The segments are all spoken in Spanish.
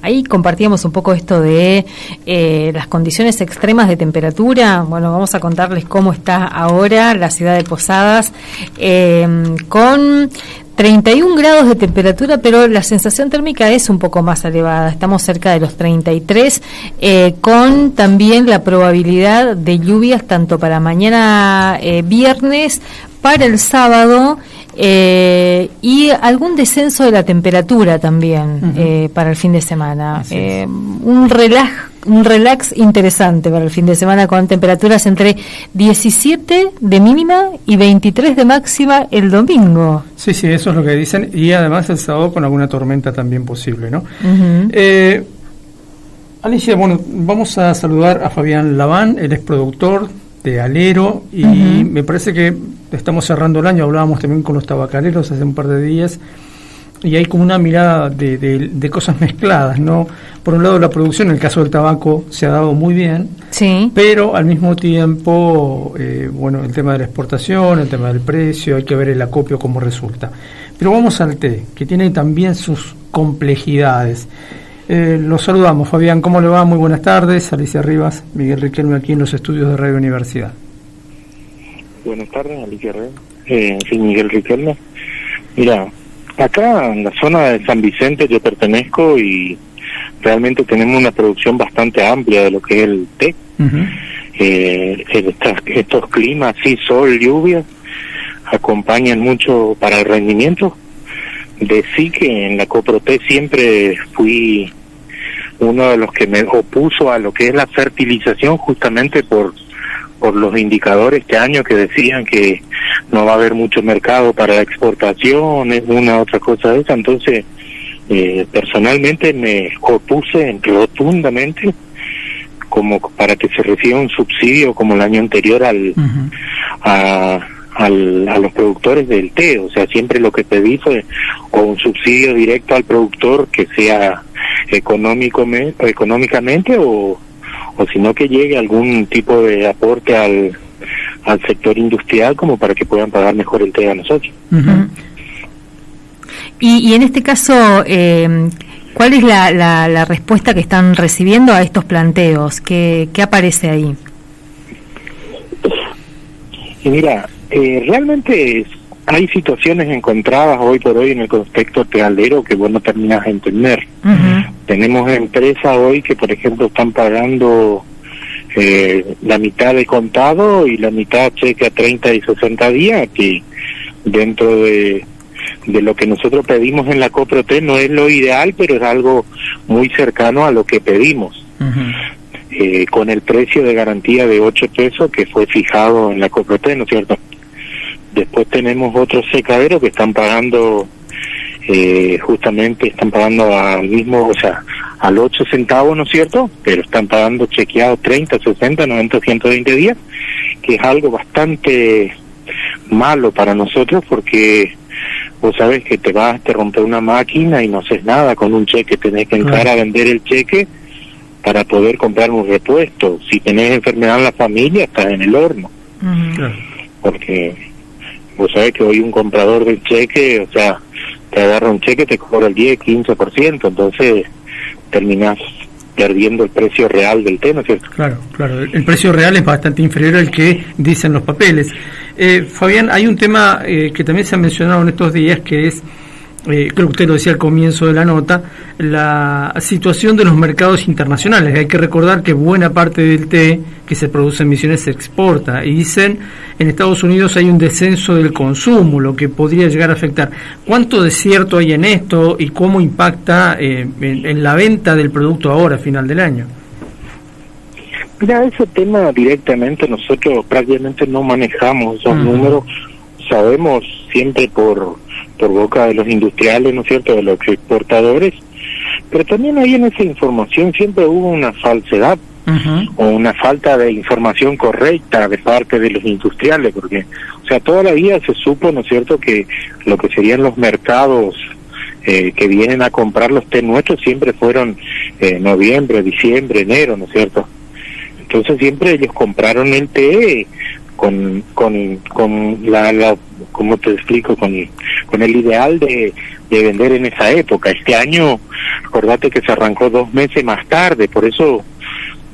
ahí compartíamos un poco esto de las condiciones extremas de temperatura. Bueno, vamos a contarles cómo está ahora la ciudad de Posadas, con 31 grados de temperatura, pero la sensación térmica es un poco más elevada. Estamos cerca de los 33, con también la probabilidad de lluvias tanto para mañana viernes, para el sábado, y algún descenso de la temperatura también para el fin de semana. Un relax interesante para el fin de semana, con temperaturas entre 17 de mínima y 23 de máxima el domingo. Sí, eso es lo que dicen, y además el sábado con alguna tormenta también posible, ¿no? Alicia, bueno, vamos a saludar a Fabián Laván, él es productor de Alero, y me parece que estamos cerrando el año. Hablábamos también con los tabacaleros hace un par de días, y hay como una mirada de cosas mezcladas, ¿no? Por un lado, la producción, en el caso del tabaco, se ha dado muy bien, sí, pero al mismo tiempo, bueno, el tema de la exportación, el tema del precio, hay que ver el acopio cómo resulta. Pero vamos al té, que tiene también sus complejidades. Los saludamos, Fabián, ¿cómo le va? Muy buenas tardes. Alicia Rivas, Miguel Riquelme, aquí en los estudios de Radio Universidad. Buenas tardes, Alicia Rivas. Soy Miguel Riquelme. Mira, acá en la zona de San Vicente yo pertenezco y realmente tenemos una producción bastante amplia de lo que es el té. Estos climas, sí, sol, lluvia, acompañan mucho para el rendimiento. Decí que en la Coproté siempre fui uno de los que me opuso a lo que es la fertilización, justamente por los indicadores este año que decían que no va a haber mucho mercado para la exportación, es una otra cosa de esa. Entonces, personalmente me opuse rotundamente como para que se reciba un subsidio como el año anterior a los productores del té. O sea, siempre lo que pedí fue o un subsidio directo al productor que sea económicamente o sino que llegue algún tipo de aporte al sector industrial como para que puedan pagar mejor el té a nosotros. Y en este caso, ¿cuál es la respuesta que están recibiendo a estos planteos? ¿Qué aparece ahí? Y mira, realmente hay situaciones encontradas hoy por hoy en el contexto tealero que vos no terminás de entender. Tenemos empresas hoy que, por ejemplo, están pagando la mitad de contado y la mitad cheque a 30 y 60 días, que dentro de lo que nosotros pedimos en la Coproté no es lo ideal, pero es algo muy cercano a lo que pedimos. Con el precio de garantía de 8 pesos que fue fijado en la Coproté, ¿no es cierto? Después tenemos otros secaderos que están pagando, justamente están pagando al mismo, o sea, al 8 centavos, ¿no es cierto? Pero están pagando chequeados 30, 60, 90, 120 días, que es algo bastante malo para nosotros porque vos sabés que te rompe una máquina y no haces nada con un cheque, tenés que entrar a vender el cheque para poder comprar un repuesto. Si tenés enfermedad en la familia, estás en el horno. Porque vos sabés que hoy un comprador del cheque, o sea, te agarra un cheque, te cobra el 10, 15%, entonces terminás perdiendo el precio real del té, ¿no es cierto? Claro, el precio real es bastante inferior al que dicen los papeles. Fabián, hay un tema que también se ha mencionado en estos días, que es, creo que usted lo decía al comienzo de la nota, la situación de los mercados internacionales. Hay que recordar que buena parte del té que se produce en Misiones se exporta, y dicen en Estados Unidos hay un descenso del consumo, lo que podría llegar a afectar. ¿Cuánto de cierto hay en esto y cómo impacta en la venta del producto ahora, a final del año? Mira, ese tema directamente nosotros prácticamente no manejamos esos números. Sabemos siempre por boca de los industriales, ¿no es cierto?, de los exportadores, pero también ahí en esa información siempre hubo una falsedad o una falta de información correcta de parte de los industriales, porque, o sea, toda la vida se supo, ¿no es cierto?, que lo que serían los mercados que vienen a comprar los té nuestros siempre fueron noviembre, diciembre, enero, ¿no es cierto? Entonces siempre ellos compraron el té con la ¿cómo te explico? Con el ideal de vender en esa época. Este año, acordate que se arrancó 2 meses más tarde, por eso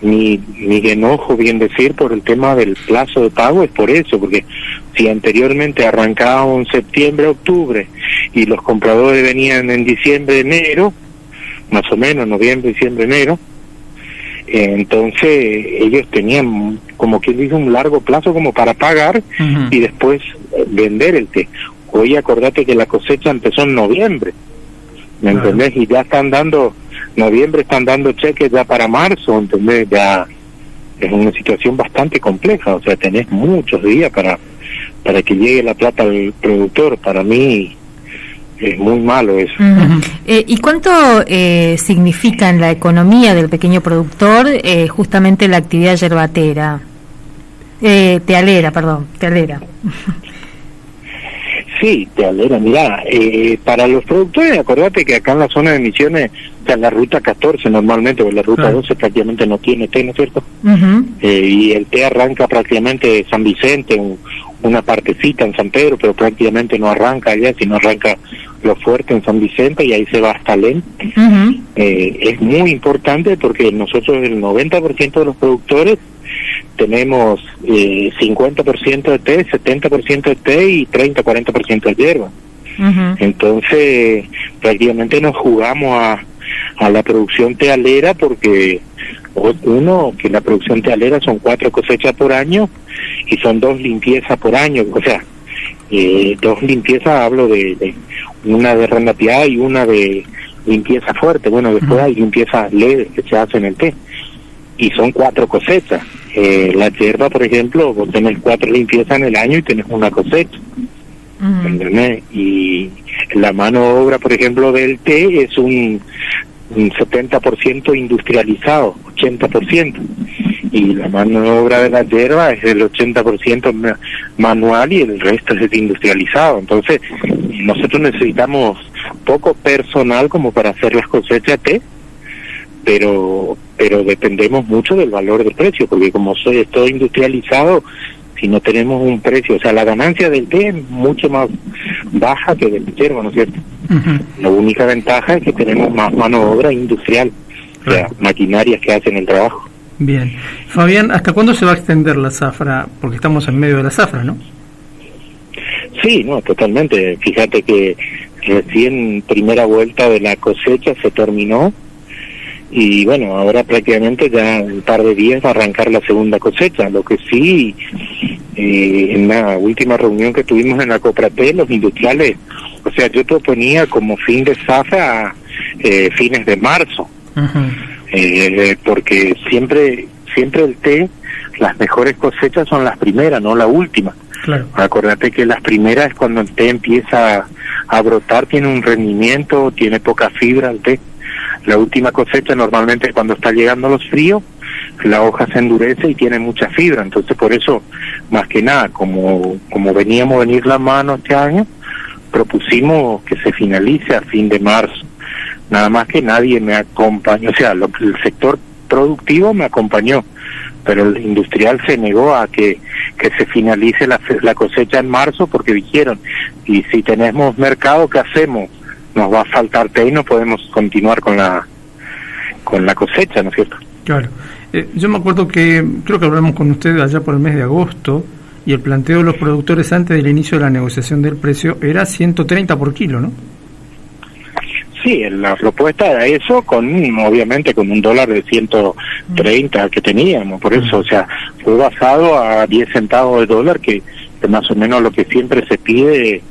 mi enojo, bien decir, por el tema del plazo de pago es por eso, porque si anteriormente arrancaba en septiembre, octubre, y los compradores venían en diciembre, enero, más o menos, noviembre, diciembre, enero, entonces ellos tenían, como quien dice, un largo plazo como para pagar y después vender el té. Hoy acordate que la cosecha empezó en noviembre, ¿me entendés? Y ya están dando, noviembre están dando cheques ya para marzo, ¿entendés? Ya es una situación bastante compleja, o sea, tenés muchos días para que llegue la plata al productor. Para mí es muy malo eso. ¿Y cuánto significa en la economía del pequeño productor justamente la actividad yerbatera? Tealera. Sí, tealera, mirá, para los productores, acordate que acá en la zona de Misiones, o sea, la ruta 14 normalmente, o la ruta 12 prácticamente no tiene té, ¿no es cierto? Y el té arranca prácticamente de San Vicente, una partecita en San Pedro, pero prácticamente no arranca allá, sino arranca lo fuerte en San Vicente y ahí se va hasta Lén. Es muy importante porque nosotros el 90% de los productores tenemos 50% de té, 70% de té y 30-40% de hierba. Entonces prácticamente nos jugamos a la producción tealera, porque uno, que la producción tealera son 4 cosechas por año y son 2 limpiezas por año, o sea, 2 limpiezas, hablo de una de renapeada y una de limpieza fuerte. Bueno, después hay limpiezas leves que se hacen en el té y son 4 cosechas. La hierba, por ejemplo, vos tenés 4 limpiezas en el año y tenés una cosecha. ¿Entendés? Y la mano de obra, por ejemplo, del té es un 70% industrializado, 80%. Y la mano de obra de la hierba es el 80% manual y el resto es industrializado. Entonces, nosotros necesitamos poco personal como para hacer las cosechas de té, pero dependemos mucho del valor del precio, porque como es todo industrializado, si no tenemos un precio, o sea, la ganancia del té es mucho más baja que del hierba, ¿no es cierto? La única ventaja es que tenemos más mano de obra industrial, o sea, maquinarias que hacen el trabajo. Bien. Fabián, ¿hasta cuándo se va a extender la zafra? Porque estamos en medio de la zafra, ¿no? Sí, no, totalmente. Fíjate que recién primera vuelta de la cosecha se terminó y bueno, ahora prácticamente ya en un par de días va a arrancar la segunda cosecha. Lo que sí, en la última reunión que tuvimos en la Copraté, los industriales, o sea, yo proponía como fin de zafra fines de marzo. Porque siempre el té, las mejores cosechas son las primeras, no la última. Claro. Acordate que las primeras es cuando el té empieza a brotar, tiene un rendimiento, tiene poca fibra el té. La última cosecha normalmente cuando está llegando los fríos, la hoja se endurece y tiene mucha fibra. Entonces por eso, más que nada, como veníamos a venir la mano este año, propusimos que se finalice a fin de marzo. Nada más que nadie me acompañó, o sea, el sector productivo me acompañó, pero el industrial se negó a que se finalice la cosecha en marzo, porque dijeron, y si tenemos mercado, ¿qué hacemos? Nos va a faltar té y no podemos continuar con la cosecha, ¿no es cierto? Claro. Yo me acuerdo que creo que hablamos con usted allá por el mes de agosto, y el planteo de los productores antes del inicio de la negociación del precio era 130 por kilo, ¿no? Sí, la propuesta era eso, obviamente con un dólar de 130 que teníamos, por eso, o sea, fue basado a 10 centavos de dólar, que más o menos lo que siempre se pide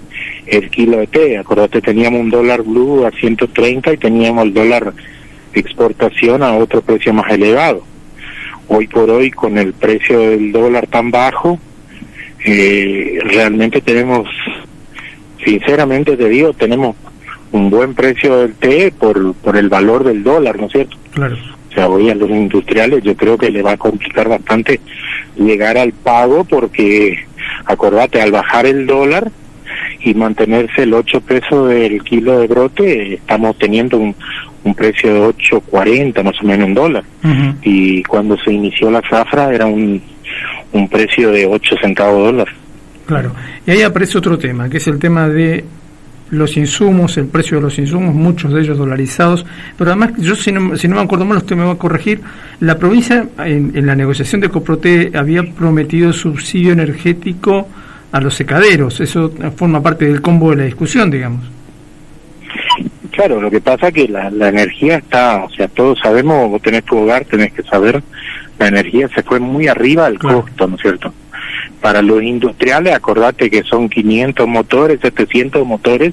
el kilo de té. Acordate, teníamos un dólar blue a 130 y teníamos el dólar de exportación a otro precio más elevado. Hoy por hoy, con el precio del dólar tan bajo, realmente tenemos, sinceramente te digo, tenemos un buen precio del té por el valor del dólar, ¿no es cierto? Claro. O sea, hoy a los industriales yo creo que le va a complicar bastante llegar al pago, porque acordate, al bajar el dólar y mantenerse el 8 pesos del kilo de brote, estamos teniendo un precio de 8.40 más o menos en dólar. Y cuando se inició la zafra era un precio de 8 centavos de dólar. Claro. Y ahí aparece otro tema, que es el tema de los insumos, el precio de los insumos, muchos de ellos dolarizados, pero además, yo si no me acuerdo mal, usted me va a corregir, la provincia en la negociación de Coprote había prometido subsidio energético a los secaderos. Eso forma parte del combo de la discusión, digamos. Claro, lo que pasa es que la energía está, o sea, todos sabemos, vos tenés tu hogar, tenés que saber, la energía se fue muy arriba del costo, ¿no es cierto? Para los industriales, acordate que son 500 motores, 700 motores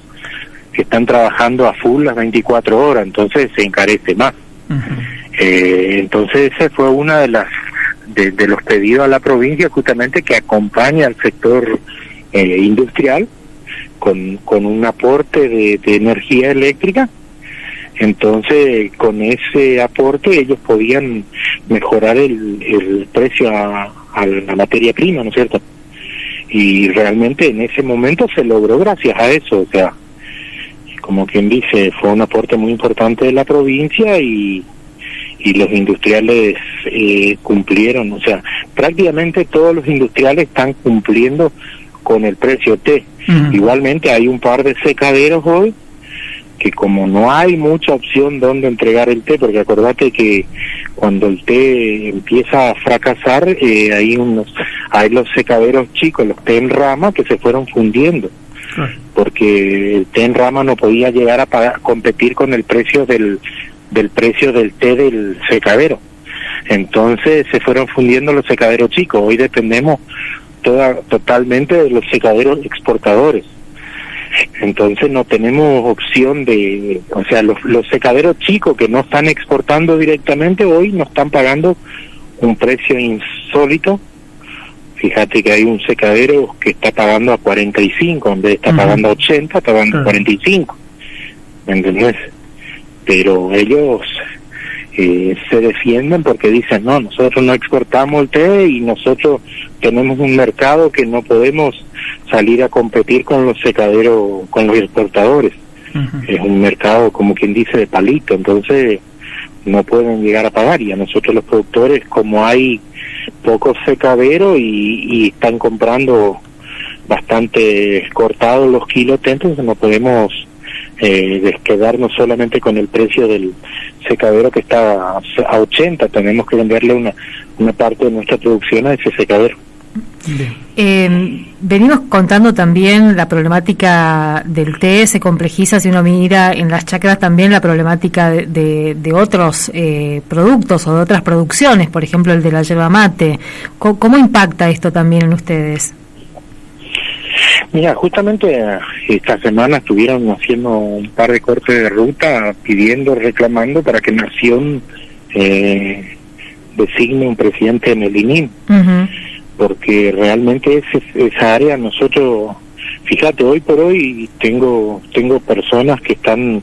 que están trabajando a full las 24 horas, entonces se encarece más. Entonces ese fue una de las de los pedidos a la provincia, justamente que acompaña al sector industrial con un aporte de energía eléctrica. Entonces con ese aporte ellos podían mejorar el precio a la materia prima, ¿no es cierto? Y realmente en ese momento se logró gracias a eso, o sea, como quien dice, fue un aporte muy importante de la provincia y los industriales cumplieron, o sea, prácticamente todos los industriales están cumpliendo con el precio T. Igualmente hay un par de secaderos hoy que como no hay mucha opción donde entregar el té, porque acordate que cuando el té empieza a fracasar, hay los secaderos chicos, los té en rama, que se fueron fundiendo, porque el té en rama no podía llegar a competir con el precio del precio del té del secadero. Entonces se fueron fundiendo los secaderos chicos. Hoy dependemos totalmente de los secaderos exportadores. Entonces no tenemos opción de, o sea, los secaderos chicos que no están exportando directamente hoy no están pagando un precio insólito. Fíjate que hay un secadero que está pagando a 45, en vez de estar pagando a 80, está pagando a 45. ¿Me entendés? Pero ellos se defienden porque dicen, no, nosotros no exportamos el té y nosotros tenemos un mercado que no podemos salir a competir con los secaderos, con los exportadores. Es un mercado, como quien dice, de palito, entonces no pueden llegar a pagar. Y a nosotros los productores, como hay pocos secaderos y están comprando bastante cortados los kilos, entonces no podemos quedarnos solamente con el precio del secadero que está a 80, tenemos que venderle una parte de nuestra producción a ese secadero. Venimos contando también la problemática del té, se complejiza si uno mira en las chacras también la problemática de otros productos o de otras producciones, por ejemplo el de la yerba mate. ¿Cómo impacta esto también en ustedes? Mira, justamente esta semana estuvieron haciendo un par de cortes de ruta reclamando para que Nación designe un presidente en el INIM. Porque realmente esa área nosotros, fíjate, hoy por hoy tengo personas que están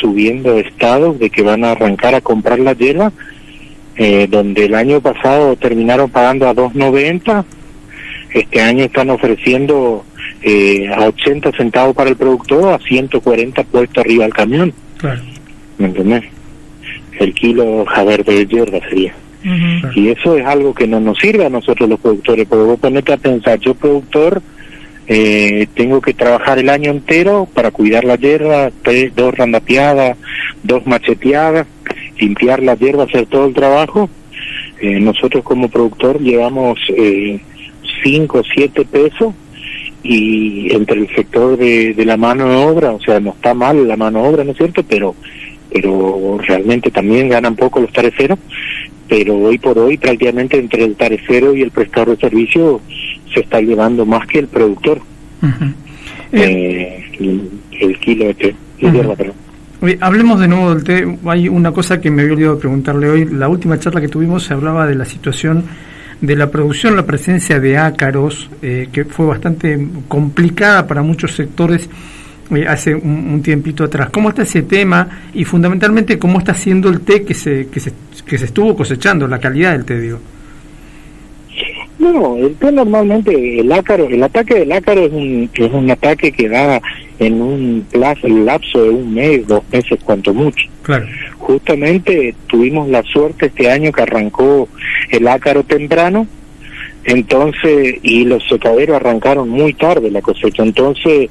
subiendo estados de que van a arrancar a comprar la yerba, donde el año pasado terminaron pagando a $2.90, este año están ofreciendo a 80 centavos para el productor, a 140 puesto arriba al camión. Claro. ¿Me entendés? El kilo jaber de yerba sería. Y eso es algo que no nos sirve a nosotros los productores, porque vos ponete a pensar, yo productor tengo que trabajar el año entero para cuidar la hierba, 2 randapeadas, 2 macheteadas, limpiar la hierba, hacer todo el trabajo. Nosotros como productor llevamos 5 o 7 pesos, y entre el sector de la mano de obra, o sea, no está mal la mano de obra, ¿no es cierto?, pero realmente también ganan poco los tariferos. Pero hoy por hoy prácticamente entre el tarifero y el prestador de servicio se está llevando más que el productor. El kilo de té, hierba, perdón. Oye, hablemos de nuevo del té. Hay una cosa que me había olvidado preguntarle hoy. La última charla que tuvimos se hablaba de la situación de la producción, la presencia de ácaros, que fue bastante complicada para muchos sectores hace un tiempito atrás. ¿Cómo está ese tema? Y fundamentalmente, ¿cómo está siendo el té que se estuvo cosechando, la calidad del té, digo? No, el té normalmente, el ataque del ácaro es un ataque que da en un lapso de 1 mes, 2 meses, cuanto mucho. Claro. Justamente tuvimos la suerte este año que arrancó el ácaro temprano, entonces, y los secaderos arrancaron muy tarde la cosecha, entonces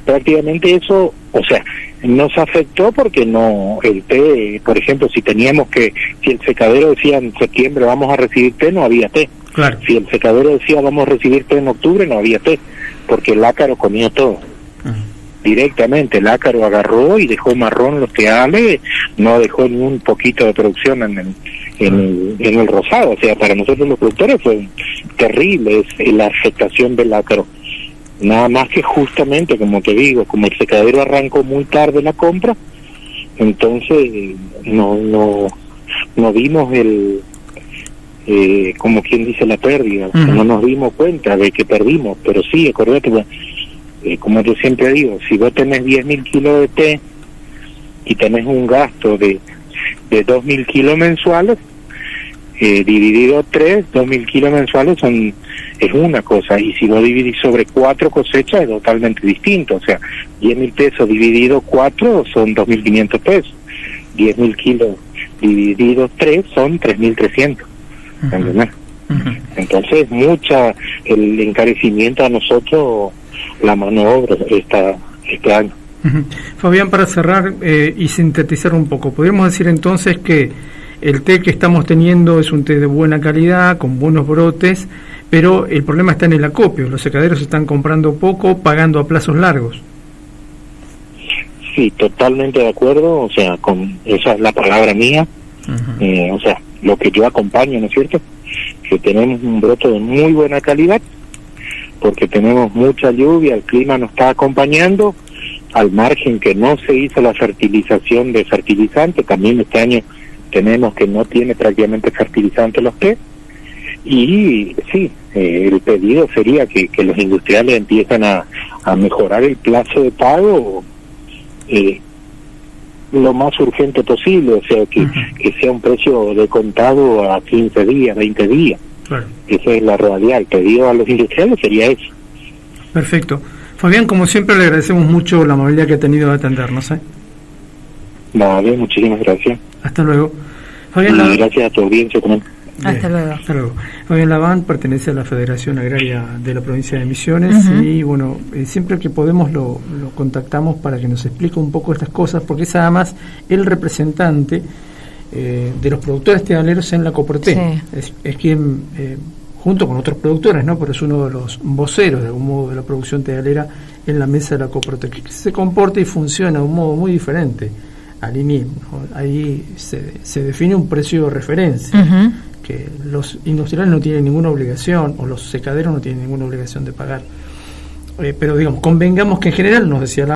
prácticamente eso, o sea, nos afectó porque no, el té, por ejemplo, si el secadero decía en septiembre vamos a recibir té, no había té. Claro. Si el secadero decía vamos a recibir té en octubre, no había té, porque el ácaro comía todo. Directamente, el ácaro agarró y dejó marrón los teales, no dejó ni un poquito de producción en el rosado. O sea, para nosotros los productores fue terrible la afectación del ácaro. Nada más que justamente, como te digo, como el secadero arrancó muy tarde la compra, entonces no vimos como quien dice la pérdida, no nos dimos cuenta de que perdimos, pero sí, acordate, como yo siempre digo, si vos tenés 10.000 kilos de té y tenés un gasto de 2.000 kilos mensuales, dividido 3, 2.000 kilos mensuales es una cosa, y si vos dividís sobre 4 cosechas es totalmente distinto. O sea, 10.000 pesos dividido 4 son 2.500 pesos, 10.000 kilos dividido 3 son 3.300. ¿Entendés? Entonces el encarecimiento a nosotros, la mano de obra este año. Fabián, para cerrar y sintetizar un poco, podríamos decir entonces que el té que estamos teniendo es un té de buena calidad, con buenos brotes, pero el problema está en el acopio. Los secaderos están comprando poco, pagando a plazos largos. Sí, totalmente de acuerdo, o sea, esa es la palabra mía. O sea, lo que yo acompaño, ¿no es cierto? Que tenemos un brote de muy buena calidad, porque tenemos mucha lluvia, el clima nos está acompañando, al margen que no se hizo la fertilización de fertilizante, también este año tenemos que no tiene prácticamente fertilizante los té, y sí, el pedido sería que los industriales empiezan a mejorar el plazo de pago lo más urgente posible, o sea, que sea un precio de contado a 15 días, 20 días. Claro. Esa es la realidad, el pedido a los industriales sería eso. Perfecto. Fabián, como siempre, le agradecemos mucho la amabilidad que ha tenido de atendernos. Vale, muchísimas gracias. Hasta luego. Fabián, gracias a tu audiencia también. Hasta luego. Hasta luego. Fabián Laván pertenece a la Federación Agraria de la provincia de Misiones y bueno, siempre que podemos lo contactamos para que nos explique un poco estas cosas, porque es además el representante de los productores tealeros en la Coproté. Sí. Es quien, junto con otros productores, ¿no? Pero es uno de los voceros de algún modo de la producción tealera en la mesa de la Coproté, que se comporta y funciona de un modo muy diferente al INIM, ¿no? Ahí se define un precio de referencia que los industriales no tienen ninguna obligación, o los secaderos no tienen ninguna obligación de pagar. Pero digamos, convengamos que en general, nos decía la